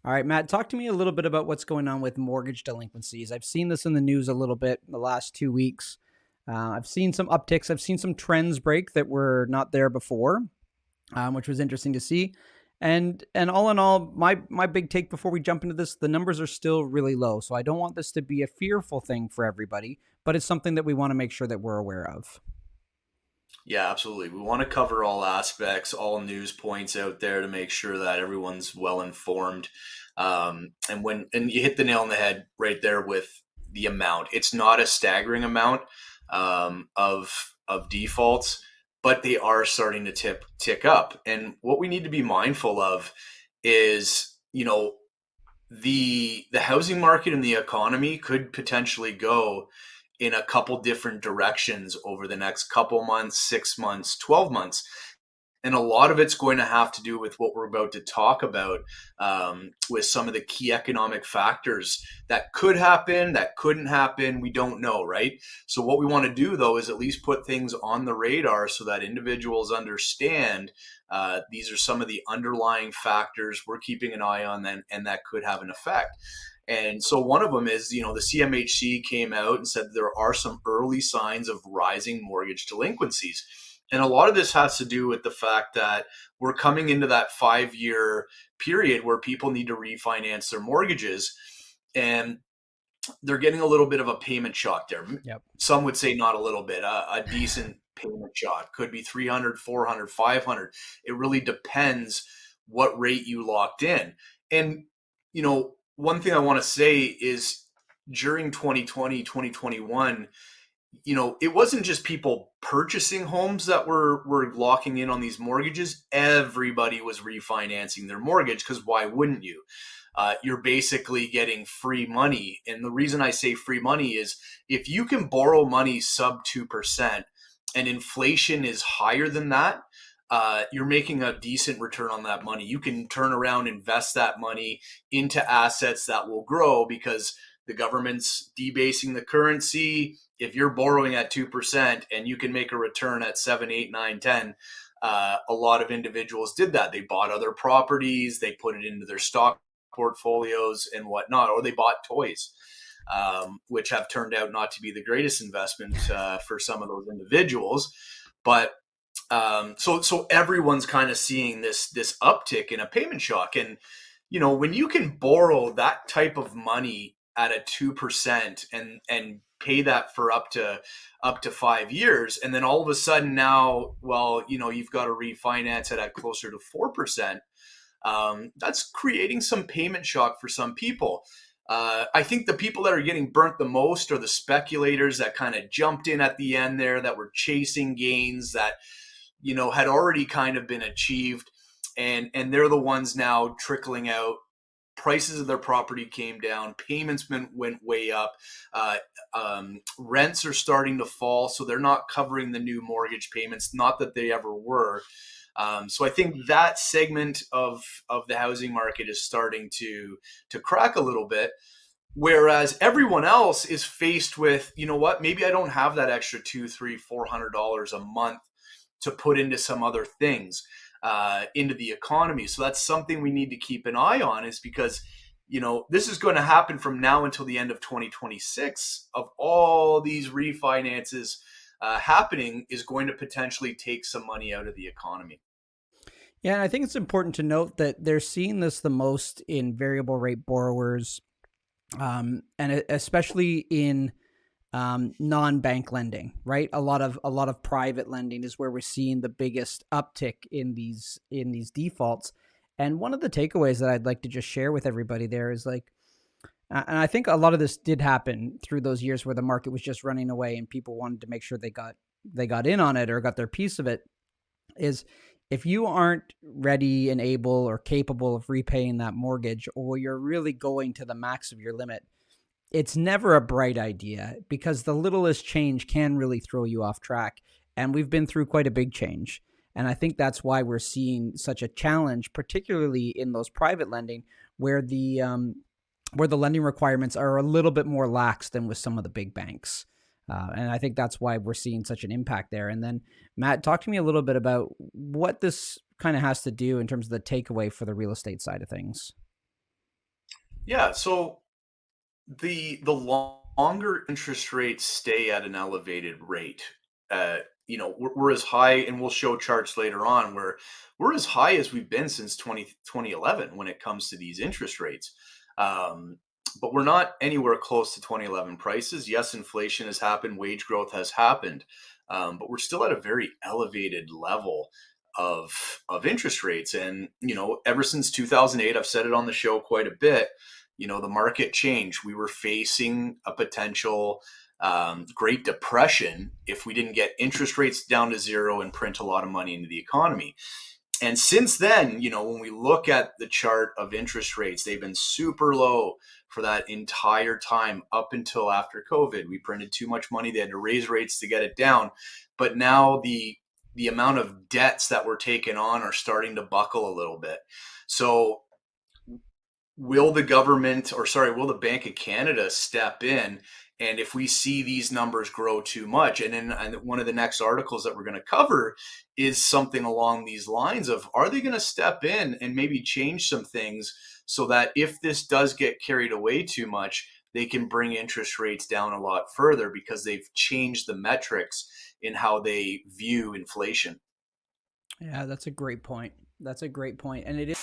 All right, Matt, talk to me a little bit about what's going on with mortgage delinquencies. I've seen this in the news a little bit in the last 2 weeks. I've seen some upticks. I've seen some trends break that were not there before, which was interesting to see. And all in all, my big take before we jump into this, the numbers are still really low. So I don't want this to be a fearful thing for everybody, but it's something that we want to make sure that we're aware of. Yeah, absolutely. We want to cover all aspects, all news points out there to make sure that everyone's well informed. And you hit the nail on the head right there with the amount. It's not a staggering amount of defaults, but they are starting to tick up. And what we need to be mindful of is, the housing market and the economy could potentially go in a couple different directions over the next couple months, 6 months, 12 months. And a lot of it's going to have to do with what we're about to talk about, with some of the key economic factors that could happen, that couldn't happen. We don't know, right? So what we want to do, though, is at least put things on the radar so that individuals understand these are some of the underlying factors we're keeping an eye on, and that could have an effect. And so one of them is, the CMHC came out and said there are some early signs of rising mortgage delinquencies. And a lot of this has to do with the fact that we're coming into that 5-year period where people need to refinance their mortgages, and they're getting a little bit of a payment shock there. Yep. Some would say not a little bit, a decent payment shock. Could be 300, 400, 500. It really depends what rate you locked in. And, one thing I want to say is during 2020, 2021, it wasn't just people purchasing homes that were locking in on these mortgages. Everybody was refinancing their mortgage, because why wouldn't you? You're basically getting free money. And the reason I say free money is if you can borrow money sub 2% and inflation is higher than that, you're making a decent return on that money. You can turn around, invest that money into assets that will grow because the government's debasing the currency. If you're borrowing at 2% and you can make a return at 7, 8, 9, 10, a lot of individuals did that. They bought other properties, they put it into their stock portfolios and whatnot, or they bought toys, which have turned out not to be the greatest investment for some of those individuals. But so everyone's kind of seeing this uptick in a payment shock. And when you can borrow that type of money at a 2% and pay that for up to 5 years, and then all of a sudden now, you've got to refinance it at closer to 4%. That's creating some payment shock for some people. I think the people that are getting burnt the most are the speculators that kind of jumped in at the end there, that were chasing gains that had already kind of been achieved, and they're the ones now trickling out. Prices of their property came down, payments went way up, rents are starting to fall, so they're not covering the new mortgage payments, not that they ever were. So I think that segment of the housing market is starting to crack a little bit, whereas everyone else is faced with, maybe I don't have that extra $200, $300, $400 a month to put into some other things, into the economy. So that's something we need to keep an eye on, is because, this is going to happen from now until the end of 2026, of all these refinances happening, is going to potentially take some money out of the economy. Yeah, and I think it's important to note that they're seeing this the most in variable rate borrowers, and especially in non-bank lending, right? A lot of private lending is where we're seeing the biggest uptick in these defaults. And one of the takeaways that I'd like to just share with everybody there is and I think a lot of this did happen through those years where the market was just running away and people wanted to make sure they got in on it or got their piece of it, is if you aren't ready and able or capable of repaying that mortgage, or you're really going to the max of your limit, it's never a bright idea, because the littlest change can really throw you off track. And we've been through quite a big change. And I think that's why we're seeing such a challenge, particularly in those private lending, where the lending requirements are a little bit more lax than with some of the big banks. And I think that's why we're seeing such an impact there. And then, Matt, talk to me a little bit about what this kind of has to do in terms of the takeaway for the real estate side of things. Yeah. So the longer interest rates stay at an elevated rate, we're as high, and we'll show charts later on where we're as high as we've been since 2011 when it comes to these interest rates. Um, but we're not anywhere close to 2011 prices. Yes, inflation has happened, wage growth has happened, but we're still at a very elevated level of interest rates. And ever since 2008, I've said it on the show quite a bit. The market changed. We were facing a potential Great Depression if we didn't get interest rates down to zero and print a lot of money into the economy. And since then, when we look at the chart of interest rates, they've been super low for that entire time up until after COVID. We printed too much money. They had to raise rates to get it down. But now the amount of debts that we're taking on are starting to buckle a little bit. So will the Bank of Canada step in? And if we see these numbers grow too much, and then one of the next articles that we're going to cover is something along these lines of, are they going to step in and maybe change some things so that if this does get carried away too much, they can bring interest rates down a lot further because they've changed the metrics in how they view inflation. Yeah, that's a great point. That's a great point. And it is